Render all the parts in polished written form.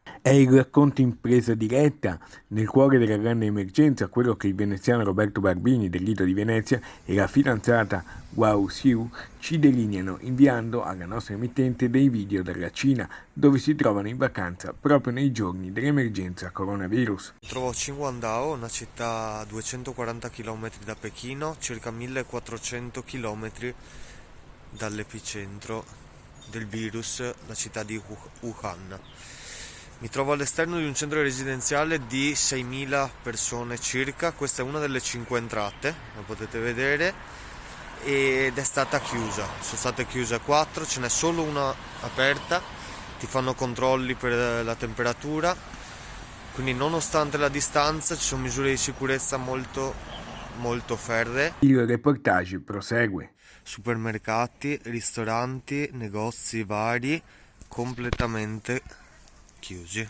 È il racconto in presa diretta, nel cuore della grande emergenza, quello che il veneziano Roberto Barbini del Lido di Venezia e la fidanzata Guau Siu ci delineano inviando alla nostra emittente dei video dalla Cina, dove si trovano in vacanza proprio nei giorni dell'emergenza coronavirus. Trovo a Qingdao, una città a 240 km da Pechino, circa 1400 km dall'epicentro del virus, la città di Wuhan. Mi trovo all'esterno di un centro residenziale di 6.000 persone circa, questa è una delle 5 entrate, lo potete vedere, ed è stata chiusa, sono state chiuse 4, ce n'è solo una aperta, ti fanno controlli per la temperatura, quindi nonostante la distanza ci sono misure di sicurezza molto ferree. Il reportage prosegue. Supermercati, ristoranti, negozi vari completamente chiusi.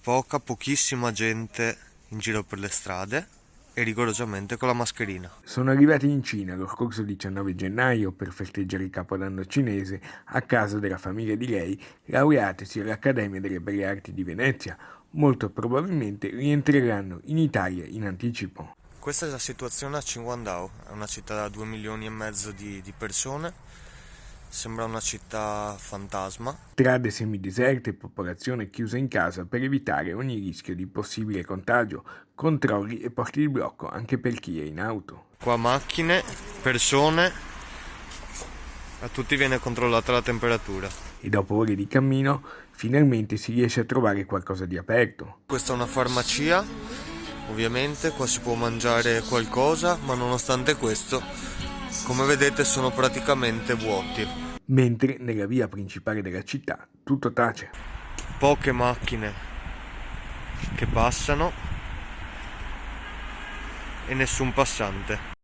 Pochissima gente in giro per le strade e rigorosamente con la mascherina. Sono arrivati in Cina lo scorso 19 gennaio per festeggiare il Capodanno cinese a casa della famiglia di lei, laureatisi all'Accademia delle Belle Arti di Venezia. Molto probabilmente rientreranno in Italia in anticipo. Questa è la situazione a Qingdao, è una città da 2 milioni e mezzo di persone, sembra una città fantasma. Strade semideserte e popolazione chiusa in casa per evitare ogni rischio di possibile contagio, controlli e posti di blocco anche per chi è in auto. Qua macchine, persone, a tutti viene controllata la temperatura. E dopo ore di cammino finalmente si riesce a trovare qualcosa di aperto. Questa è una farmacia, ovviamente qua si può mangiare qualcosa, ma nonostante questo, come vedete, sono praticamente vuoti. Mentre nella via principale della città tutto tace. Poche macchine che passano e nessun passante.